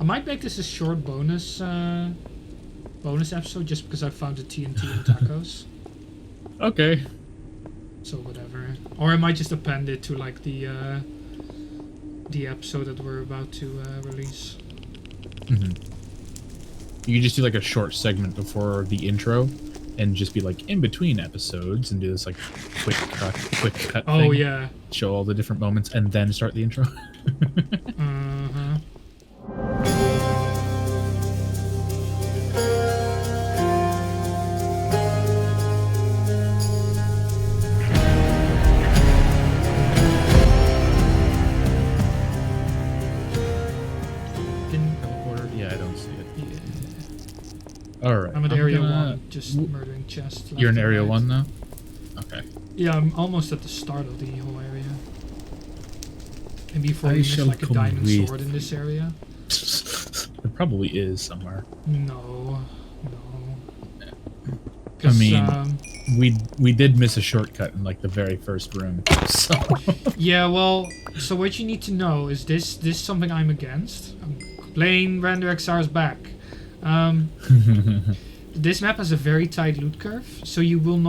might make this a short bonus episode just because I found the TNT and tacos. Okay. So whatever. Or I might just append it to like the episode that we're about to release. Mm-hmm. You could just do like a short segment before the intro, and just be like in between episodes, and do this like quick cut thing. Oh yeah. Show all the different moments, and then start the intro. Uh-huh. Yeah, I don't see it. Yeah. All right. I'm at area 1, just murdering chests. You're in and area right. 1 now? Okay. Yeah, I'm almost at the start of the whole area. And before I we miss shall like a diamond complete- sword in this area. There probably is somewhere. No. I mean, we did miss a shortcut in like the very first room. So yeah, well, so what you need to know is this something I'm against. I'm playing Render XR's back. This map has a very tight loot curve, so you will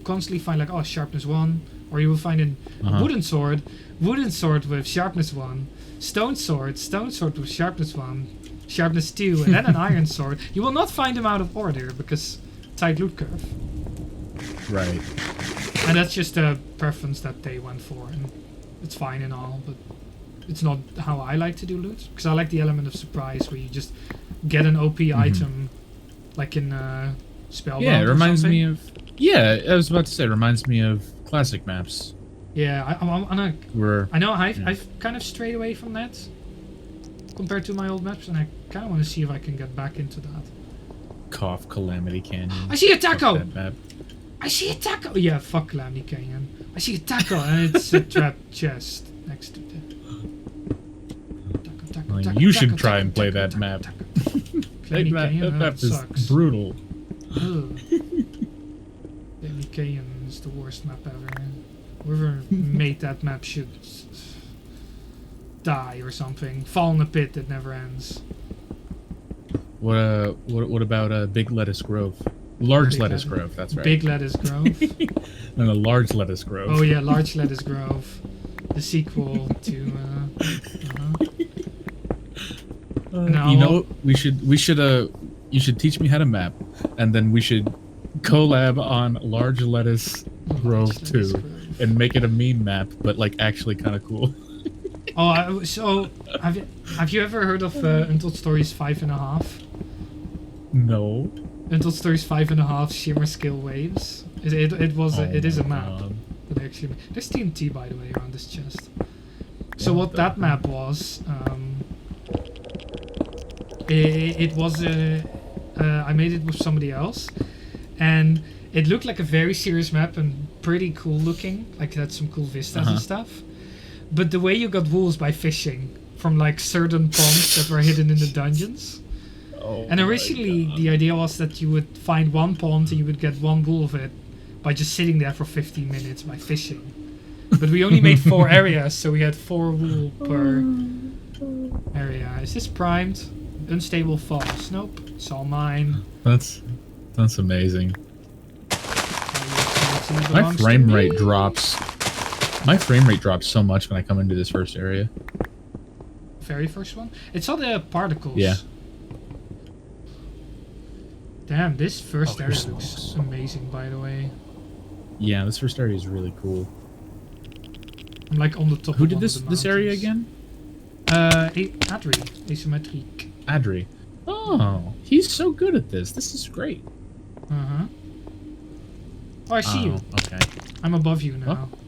constantly find like, oh, sharpness 1, or you will find a wooden sword with sharpness 1, stone sword with sharpness 1, sharpness 2, and then an iron sword. You will not find them out of order because tight loot curve. right. And that's just a preference that they went for, and it's fine and all, but it's not how I like to do loot, because I like the element of surprise where you just get an OP item, like in Spellbound. Yeah, it reminds or me of. Yeah, I was about to say, it reminds me of classic maps. Yeah, I know I've kind of strayed away from that compared to my old maps, and I kind of want to see if I can get back into that. Cough, Calamity Canyon. I see a taco! Fuck that map. I see a taco! Yeah, fuck Calamity Canyon. I see a taco, and it's a trapped chest next to the... Well, you should try and play that map. That map is brutal. Calamity Canyon is the worst map ever. Whoever made that map should die or something. Fall in a pit that never ends. What about Big Lettuce Grove? Large Lettuce Grove, that's right. Big Lettuce Grove. And a Large Lettuce Grove. Oh yeah, Large Lettuce Grove. The sequel to no, you know, you should teach me how to map, and then we should collab on Large Lettuce Grove 2 and make it a meme map, but like actually kind of cool. Oh, so have you ever heard of Untold Stories 5.5? No. Untold Stories 5.5 Shimmer Scale Waves. It is a map. That actually, there's TNT by the way around this chest. So what that map was, it was I made it with somebody else, and it looked like a very serious map and pretty cool looking. Like it had some cool vistas and stuff. But the way you got wolves by fishing from like certain ponds that were hidden in the dungeons. Oh, and originally the idea was that you would find one pond and you would get one wool of it by just sitting there for 15 minutes by fishing. But we only made 4 areas, so we had 4 wool per area. Is this primed? Unstable false. Nope. It's all mine. That's amazing. My frame rate drops. My frame rate drops so much when I come into this first area. Very first one? It's all the particles. Yeah. Damn, this first area looks amazing, by the way. Yeah, this first area is really cool. I'm like on the top. Who did this area again? Adri. Asymmetric. Adri. Oh, he's so good at this. This is great. Uh-huh. Oh, I see you. Okay. I'm above you now. Oh.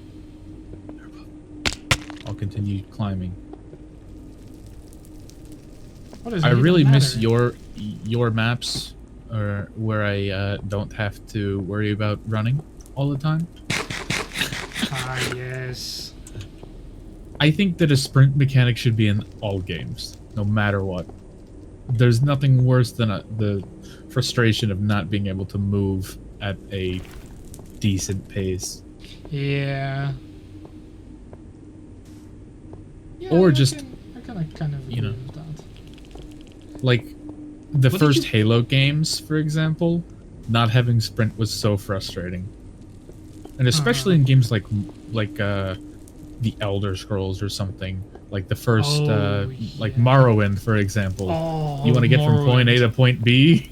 I'll continue climbing. I really miss your maps, or where I don't have to worry about running all the time. Ah, yes. I think that a sprint mechanic should be in all games, no matter what. There's nothing worse than the frustration of not being able to move at a decent pace. Yeah. Or just, I kind of agree with that. like the What did first you- Halo games, for example, not having sprint was so frustrating, and especially in games like the Elder Scrolls or something, like the first like Morrowind, for example. Oh, You want to get from point A to point B.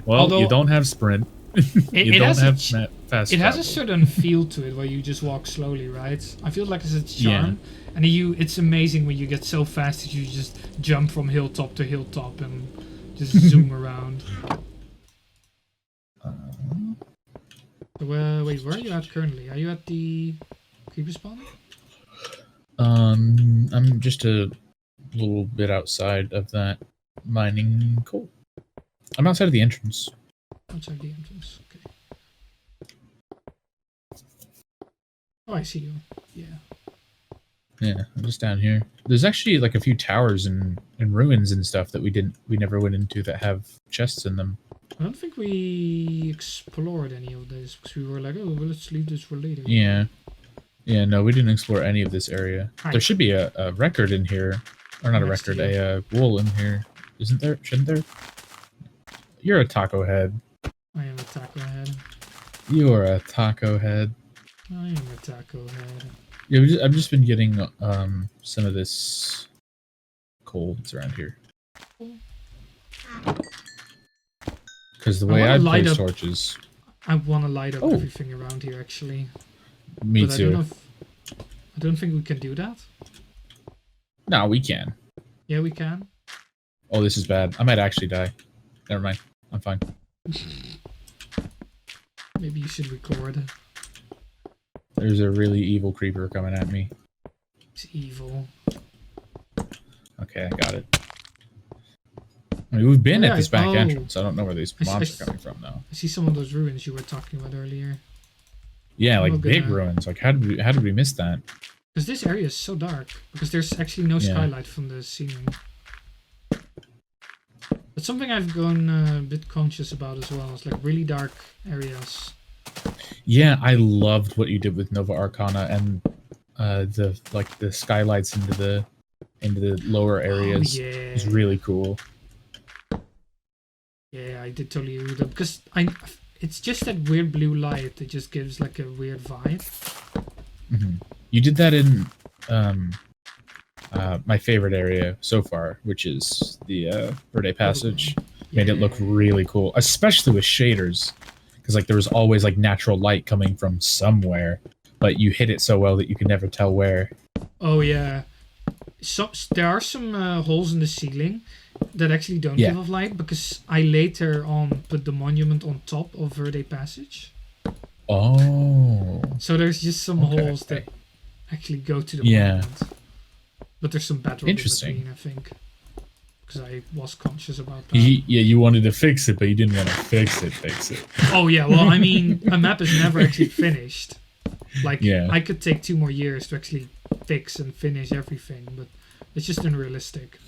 Well, Although, you don't have sprint. You don't have fast it has a travel. certain feel to it where you just walk slowly, right? I feel like it's a charm, and it's amazing when you get so fast that you just jump from hilltop to hilltop and just zoom around. Wait, where are you at currently? Are you at the creeper spawn? I'm just a little bit outside of that mining coal. I'm outside of the entrance. Outside the entrance, okay. Oh, I see you. Yeah. Yeah, I'm just down here. There's actually like a few towers and ruins and stuff that we never went into that have chests in them. I don't think we explored any of this because we were like, oh, well, let's leave this for later. Yeah. Yeah, no, we didn't explore any of this area. Hi. There should be a record in here. Or not a Next to record, you. a wool in here. Isn't there? Shouldn't there? You're a taco head. I am a taco head. You are a taco head. I am a taco head. Yeah, I've just been getting some of this coal that's around here. Because the way I place torches... I want to light up everything around here, actually. Me but too. I don't think we can do that. No, we can. Yeah, we can. Oh, this is bad. I might actually die. Never mind. I'm fine. Maybe you should record. There's a really evil creeper coming at me. It's evil. Okay, I got it. I mean, we've been at this back entrance. I don't know where these mobs are coming from, though. I see some of those ruins you were talking about earlier. Yeah, like big ruins. Like, how did we miss that? Because this area is so dark. Because there's actually no skylight from the ceiling. That's something I've gone a bit conscious about as well. It's like really dark areas. Yeah, I loved what you did with Nova Arcana and the skylights into the lower areas. Oh, yeah. It was really cool. Yeah, I did totally agree with that because it's just that weird blue light that just gives like a weird vibe. Mm-hmm. You did that in my favorite area so far, which is the Verde Passage. Made it look really cool, especially with shaders, because like there was always like natural light coming from somewhere, but you hit it so well that you can never tell where. Oh yeah, so there are some holes in the ceiling that actually don't give off light because I later on put the monument on top of Verde Passage. Oh. So there's just some holes that actually go to the monument. But there's some bedrock in between, I think. Because I was conscious about that. Yeah, you wanted to fix it, but you didn't want to fix it. Oh yeah, well I mean, a map is never actually finished. Like, I could take 2 more years to actually fix and finish everything, but it's just unrealistic.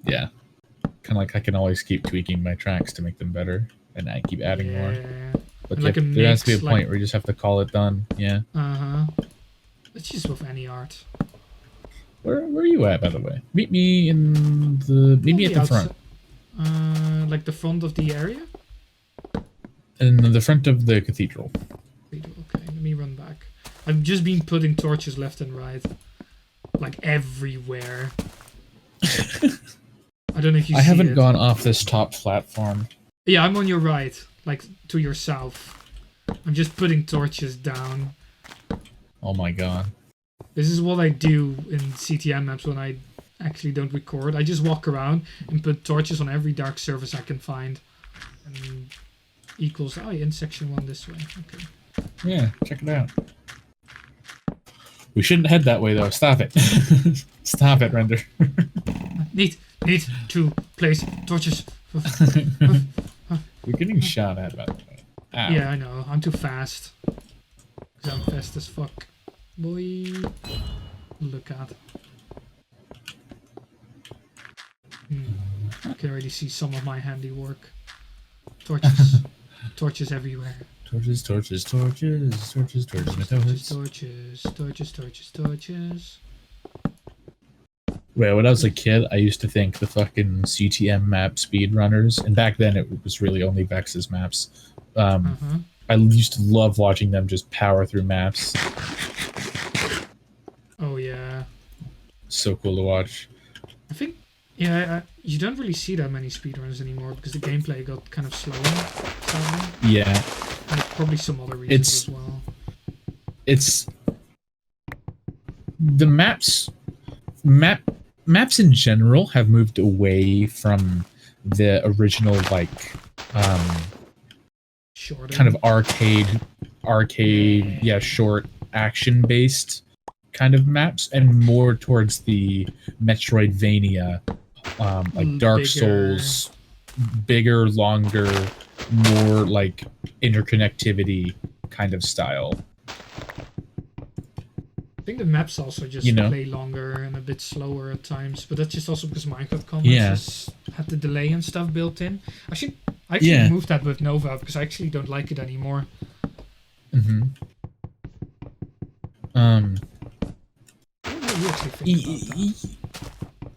Yeah. Kind of like I can always keep tweaking my tracks to make them better, and I keep adding more. But like there has to be a point where you just have to call it done. Yeah. It's just with any art. Where are you at, by the way? Meet me in the... Meet me at the front. Like the front of the area? In the front of the cathedral. Okay, let me run back. I've just been putting torches left and right. Like everywhere. I don't know if you see it. I haven't gone off this top platform. Yeah, I'm on your right. Like, to your south. I'm just putting torches down. Oh my god. This is what I do in CTM maps when I actually don't record. I just walk around and put torches on every dark surface I can find. And equals... Oh, in section 1 this way. Okay. Yeah, check it out. We shouldn't head that way, though. Stop it. Stop it, Render. Need to place torches. You're getting shot at, by the way. Ow. Yeah, I know. I'm too fast. Because I'm fast as fuck. Boy. Look at. I can already see some of my handiwork. Torches. Torches everywhere. Torches. Torches. Well, when I was a kid, I used to think the fucking CTM map speedrunners, and back then it was really only Vex's maps. I used to love watching them just power through maps. Oh yeah. So cool to watch. I think, yeah, you don't really see that many speedruns anymore because the gameplay got kind of slower, sadly. Yeah. And probably some other reasons as well. It's the maps in general have moved away from the original like kind of arcade short action based kind of maps and more towards the Metroidvania like Dark Souls, bigger, longer, more like interconnectivity kind of style. I think the maps also just play longer and a bit slower at times, but that's just also because Minecraft comments had the delay and stuff built in. I actually moved that with Nova because I actually don't like it anymore.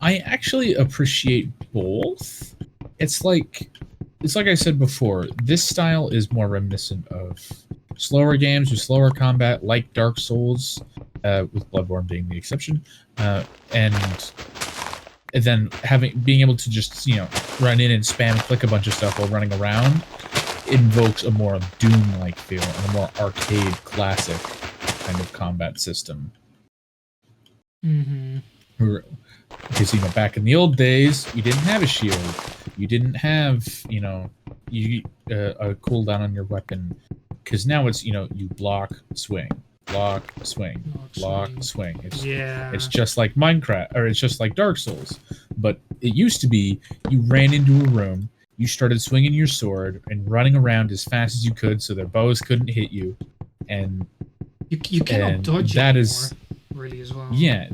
I actually appreciate both. It's like I said before, this style is more reminiscent of slower games with slower combat, like Dark Souls, with Bloodborne being the exception, and then being able to just run in and spam and click a bunch of stuff while running around invokes a more Doom-like feel and a more arcade classic kind of combat system. Because back in the old days, you didn't have a shield, you didn't have a cooldown on your weapon. Because now it's you block, swing, block, swing, block, swing. It's just like Minecraft, or it's just like Dark Souls. But it used to be you ran into a room, you started swinging your sword and running around as fast as you could, so their bows couldn't hit you, and you cannot dodge that anymore, is really as well. Yeah,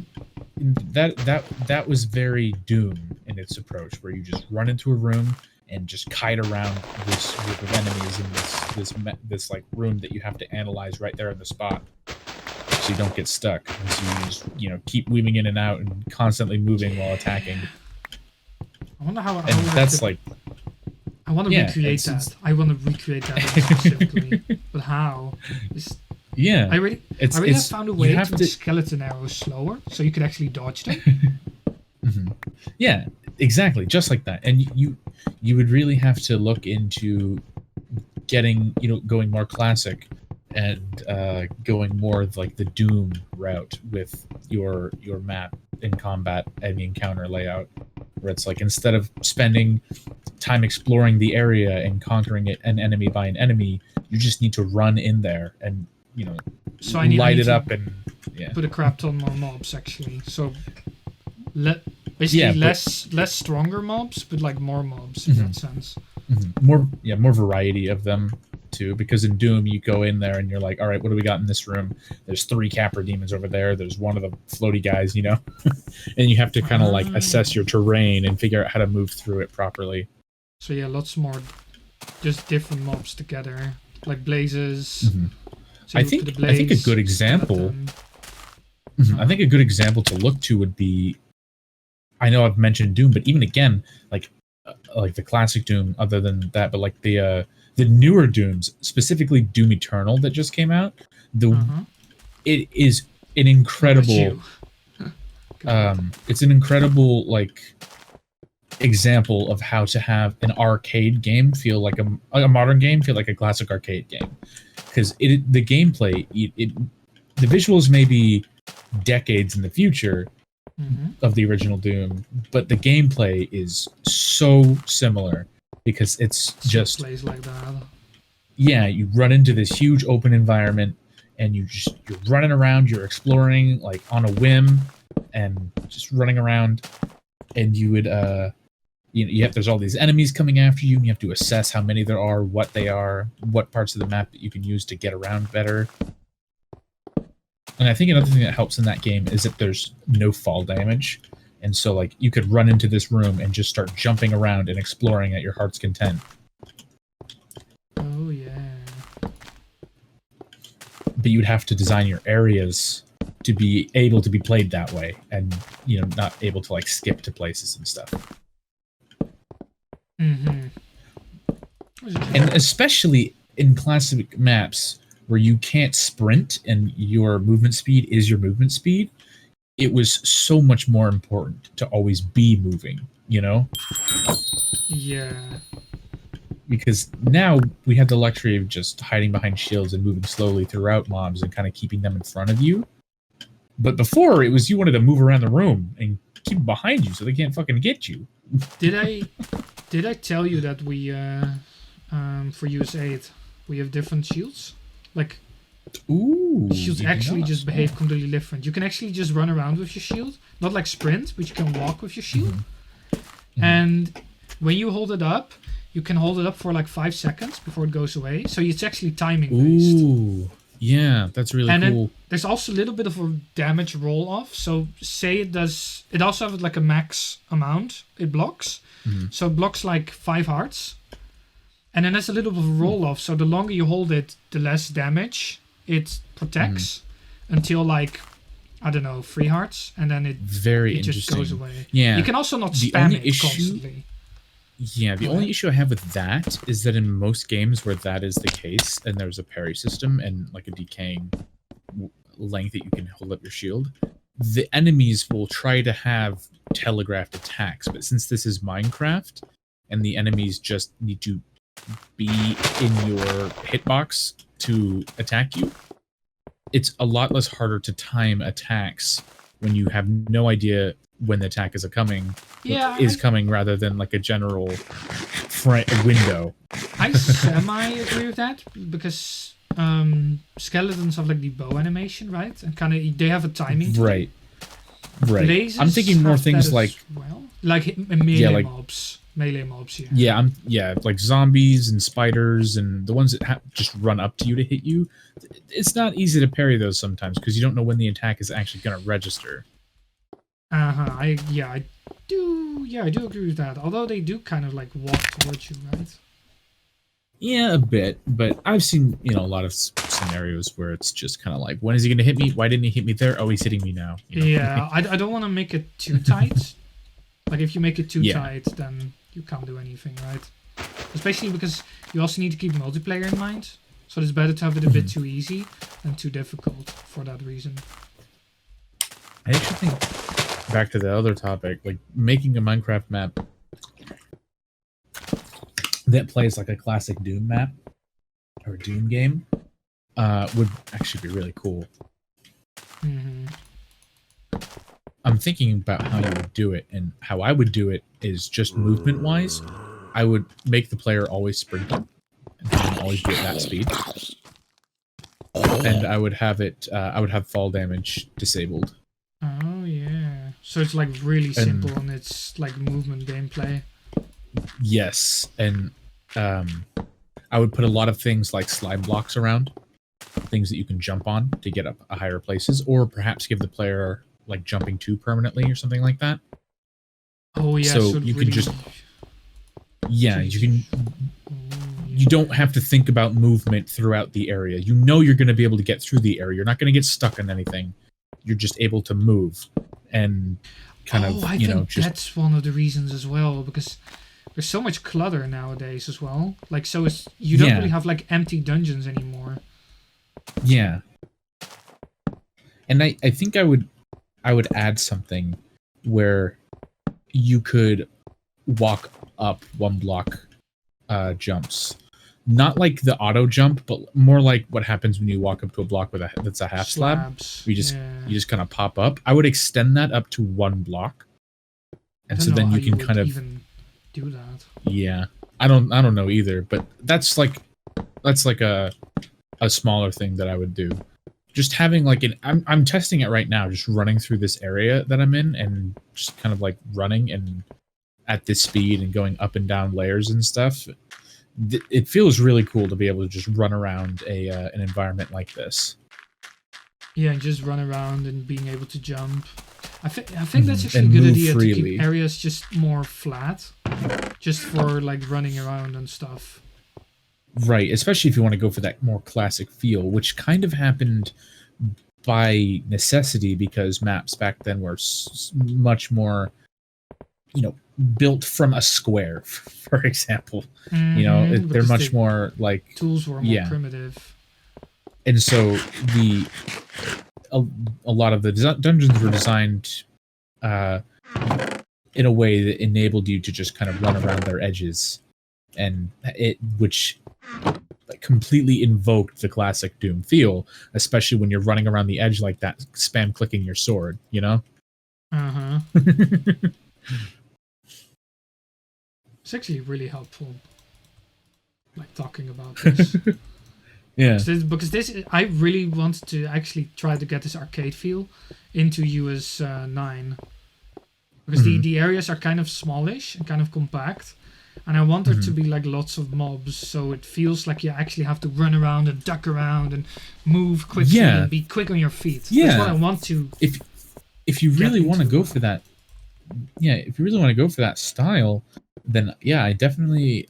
that was very Doom in its approach, where you just run into a room and just kite around this group of enemies in this like room that you have to analyze right there in the spot, so you don't get stuck. And so you just keep weaving in and out and constantly moving while attacking. I wonder how. That's like. I want to recreate that. I want to recreate that specifically, but how? I really have found a way to make skeleton arrows slower, so you could actually dodge them. Yeah, exactly, just like that. And you would really have to look into getting, going more classic and going more like the Doom route with your map in combat and the encounter layout, where it's like instead of spending time exploring the area and conquering it an enemy by an enemy, you just need to run in there and so light it up and put a crap ton more mobs actually. So basically less stronger mobs, but like more mobs in that sense. More variety of them too, because in Doom you go in there and you're like, all right, what do we got in this room? There's 3 Capra demons over there, there's one of the floaty guys, and you have to kind of like assess your terrain and figure out how to move through it properly. So lots more just different mobs together, like blazes. So I think a good example I think a good example to look to would be, I know I've mentioned Doom, but even again, like the classic Doom, other than that, but like the newer Dooms, specifically Doom Eternal that just came out, it is an incredible it's an incredible like example of how to have an arcade game feel like a modern game feel like a classic arcade game, because the gameplay the visuals may be decades in the future of the original Doom, but the gameplay is so similar because it's just plays like that. Yeah, you run into this huge open environment and you're running around, you're exploring like on a whim and just running around, and you would there's all these enemies coming after you and you have to assess how many there are, what they are, what parts of the map that you can use to get around better. And I think another thing that helps in that game is that there's no fall damage. And so like you could run into this room and just start jumping around and exploring at your heart's content. Oh yeah. But you'd have to design your areas to be able to be played that way, and not able to like skip to places and stuff. Mm-hmm. And especially in classic maps where you can't sprint and your movement speed is your movement speed, it was so much more important to always be moving, Yeah. Because now we have the luxury of just hiding behind shields and moving slowly throughout mobs and kind of keeping them in front of you. But before, it was you wanted to move around the room and keep them behind you so they can't fucking get you. Did I tell you that we for US8 we have different shields? Like, shields actually just behave completely different. You can actually just run around with your shield, not like sprint, but you can walk with your shield. Mm-hmm. And when you hold it up, you can hold it up for like 5 seconds before it goes away. So it's actually timing based. Ooh, yeah, that's really cool. Then there's also a little bit of a damage roll off. So say it does. It also has like a max amount it blocks. Mm-hmm. So it blocks like 5 hearts. And then there's a little bit of a roll off. So the longer you hold it, the less damage it protects until like, I don't know, 3 hearts. And then it just goes away. Yeah. You can also not spam it constantly. Yeah, the only issue I have with that is that in most games where that is the case, and there's a parry system and like a decaying length that you can hold up your shield, the enemies will try to have telegraphed attacks. But since this is Minecraft, and the enemies just need to be in your hitbox to attack you, it's a lot less harder to time attacks when you have no idea when the attack is coming. Coming rather than like a general window. I semi-agree with that because skeletons have like the bow animation, right? And kind of they have a timing. Right. Blazes I'm thinking more things like melee mobs. Melee mobs, yeah. Yeah, like zombies and spiders and the ones that just run up to you to hit you. It's not easy to parry those sometimes because you don't know when the attack is actually going to register. I do agree with that. Although they do kind of like walk towards you, right? Yeah, a bit. But I've seen, a lot of scenarios where it's just kind of like, when is he going to hit me? Why didn't he hit me there? Oh, he's hitting me now. Yeah, I don't want to make it too tight. Like, if you make it too tight, then you can't do anything, right? Especially because you also need to keep multiplayer in mind. So it's better to have it a bit too easy than too difficult for that reason. I actually think, back to the other topic, like making a Minecraft map that plays like a classic Doom map or Doom game would actually be really cool. Mm-hmm. I'm thinking about how you would do it, and how I would do it is just movement-wise. I would make the player always sprinting, and always be at that speed. And I would have it. I would have fall damage disabled. Oh yeah. So it's like really simple, and it's like movement gameplay. Yes, and I would put a lot of things like slime blocks around, things that you can jump on to get up higher places, or perhaps give the player like jumping 2 permanently or something like that. Oh yeah. So you can just you can. You don't have to think about movement throughout the area. You know you're going to be able to get through the area. You're not going to get stuck on anything. You're just able to move and kind of, I think that's one of the reasons as well, because there's so much clutter nowadays as well. Like, so you don't really have like empty dungeons anymore. Yeah. And I think I would add something where you could walk up 1 block jumps. Not like the auto jump, but more like what happens when you walk up to a block that's a half slab. You just kind of pop up. I would extend that up to 1 block, and so then you can kind of even do that. Yeah, I don't know either, but that's like a smaller thing that I would do. Just having like I'm testing it right now, just running through this area that I'm in, and just kind of like running and at this speed and going up and down layers and stuff. It feels really cool to be able to just run around an environment like this. Yeah, and just run around and being able to jump. I think that's actually a good idea freely. To keep areas just more flat, just for like running around and stuff. Right, especially if you want to go for that more classic feel, which kind of happened by necessity because maps back then were much more, built from a square, for example. They're much more like tools were more primitive, and so a lot of the dungeons were designed in a way that enabled you to just kind of run around their edges, and which completely invoked the classic Doom feel, especially when you're running around the edge like that, spam clicking your sword, It's actually really helpful, like talking about this. Yeah. Because this, I really want to actually try to get this arcade feel into US 9. Because the areas are kind of smallish and kind of compact. And I want there to be like lots of mobs, so it feels like you actually have to run around and duck around and move quickly and be quick on your feet. Yeah. That's what I want to. If you really want to go for that, if you really want to go for that style, then I definitely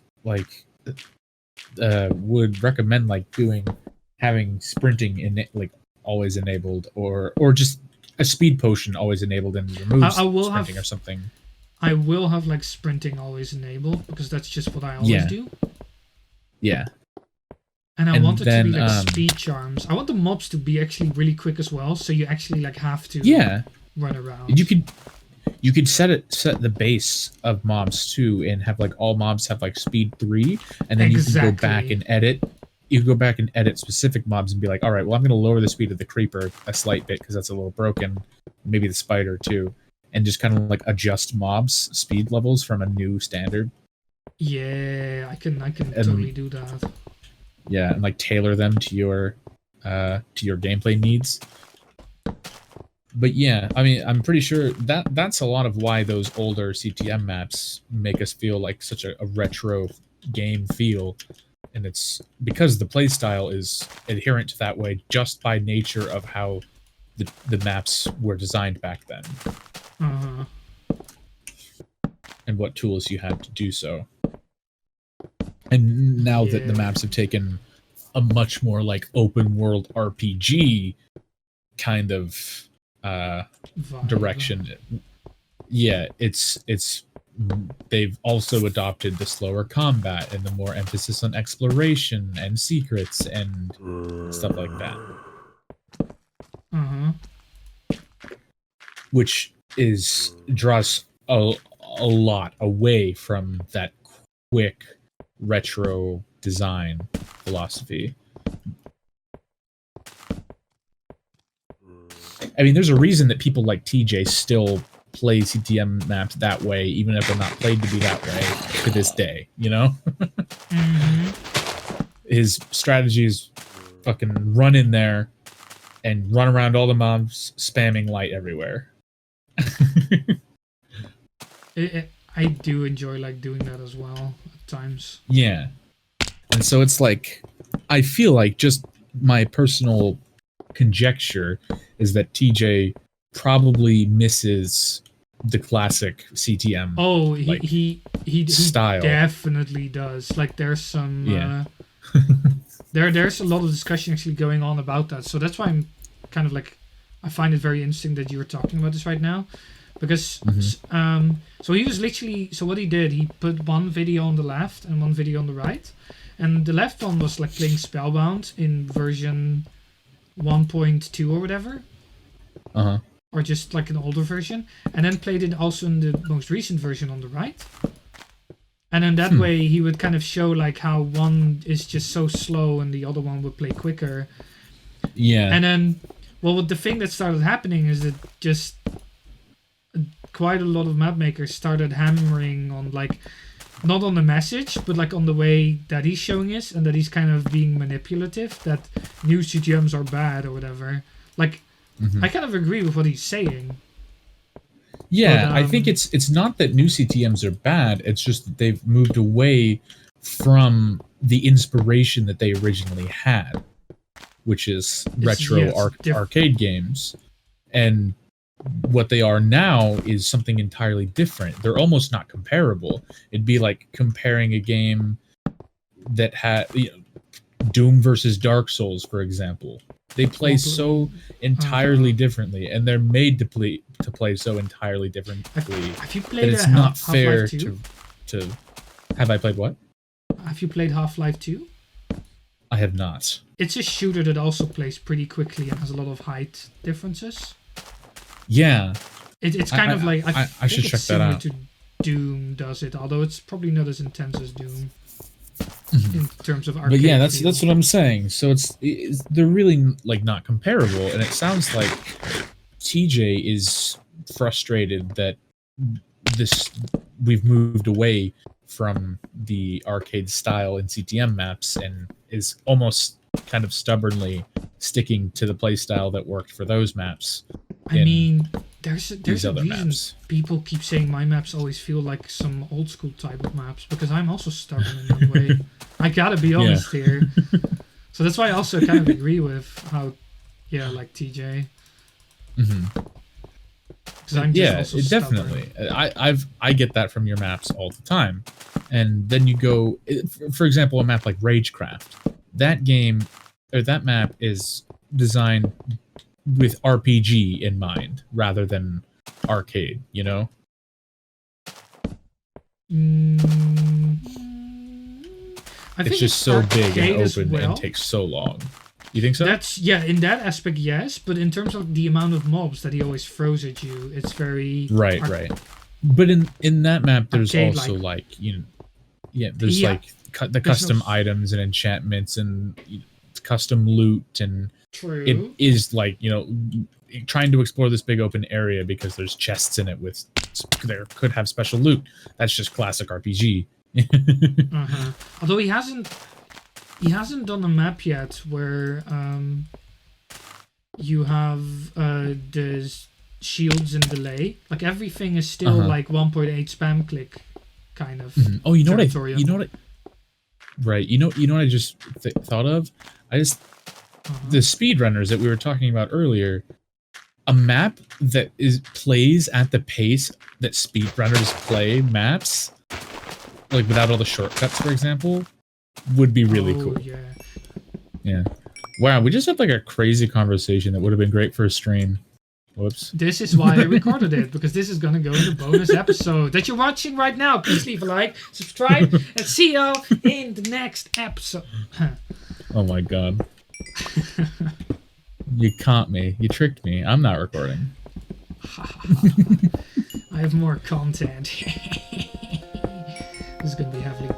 would recommend having sprinting always enabled, or just a speed potion always enabled and removes sprinting or something. I will have like sprinting always enabled because that's just what I always do. Yeah. And I want it to be like speed charms. I want the mobs to be actually really quick as well, so you actually like have to run around. You could set the base of mobs too, and have like all mobs have like speed 3, and then you can go back and edit. You can go back and edit specific mobs and be like, all right, well, I'm going to lower the speed of the creeper a slight bit because that's a little broken. Maybe the spider too, and just kind of like adjust mobs speed levels from a new standard. Yeah, I can totally do that. Yeah, and like tailor them to your gameplay needs. But yeah, I mean, I'm pretty sure that's a lot of why those older CTM maps make us feel like such a retro game feel. And it's because the playstyle is adherent to that way just by nature of how the maps were designed back then. And what tools you had to do so. And now that the maps have taken a much more like open world RPG kind of direction. Yeah, it's they've also adopted the slower combat and the more emphasis on exploration and secrets and stuff like that. Which draws a lot away from that quick retro design philosophy. I mean, there's a reason that people like TJ still play CTM maps that way, even if they're not played to be that way to this day, His strategy is fucking run in there and run around all the mobs, spamming light everywhere. I do enjoy like doing that as well at times. Yeah. And so it's like, I feel like just my personal conjecture is that TJ probably misses the classic CTM. Oh, he style. Definitely does. Like there's some there's a lot of discussion actually going on about that. So that's why I'm kind of like, I find it very interesting that you're talking about this right now, because so he was literally, so what he did, he put one video on the left and one video on the right, and the left one was like playing Spellbound in version 1.2 or whatever, or just like an older version, and then played it also in the most recent version on the right. And in that way he would kind of show like how one is just so slow and the other one would play quicker. Yeah. And then, well, the thing that started happening is that just quite a lot of map makers started hammering on like, not on the message, but like on the way that he's showing us, and that he's kind of being manipulative, that new CTMs are bad or whatever. Like, I kind of agree with what he's saying. Yeah, but, I think it's not that new CTMs are bad, it's just that they've moved away from the inspiration that they originally had, which is retro arcade games. And what they are now is something entirely different. They're almost not comparable. It'd be like comparing a game that had Doom versus Dark Souls, for example. They play so entirely differently, and they're made to play so entirely differently Have you played that it's not fair Half-Life 2? to. Have I played what? Have you played Half-Life 2? I have not. It's a shooter that also plays pretty quickly and has a lot of height differences. Yeah. It's kind of like I should check that out. To Doom does it, although it's probably not as intense as Doom in terms of arcade. But yeah, that's what I'm saying. So they're really like not comparable, and it sounds like TJ is frustrated that we've moved away from the arcade style in CTM maps and is almost kind of stubbornly sticking to the play style that worked for those maps. I mean, there's a reason maps. People keep saying my maps always feel like some old school type of maps, because I'm also stubborn in that way. I gotta be honest here. So that's why I also kind of agree with how, like TJ. Because I'm just also definitely. I get that from your maps all the time, and then you go, for example, a map like Ragecraft. That game or that map is designed with RPG in mind rather than arcade, you know? I think it's just so big and open and takes so long. You think so? In that aspect, yes. But in terms of the amount of mobs that he always throws at you, it's very right. But in that map, there's also like there's like the custom items and enchantments and custom loot, and it is like trying to explore this big open area because there's chests in it there could have special loot. That's just classic RPG. Although he hasn't done a map yet where you have the shields and delay. Like everything is still like 1.8 spam click kind of. Oh, you know what I just thought of? The speedrunners that we were talking about earlier, a map that plays at the pace that speedrunners play maps, like without all the shortcuts, for example, would be really cool. Yeah. Wow, we just had like a crazy conversation that would have been great for a stream. Whoops. This is why I recorded it, because this is gonna go in the bonus episode that you're watching right now. Please leave a like, subscribe, and see y'all in the next episode. Oh my god. You caught me. You tricked me. I'm not recording. I have more content. This is gonna be heavily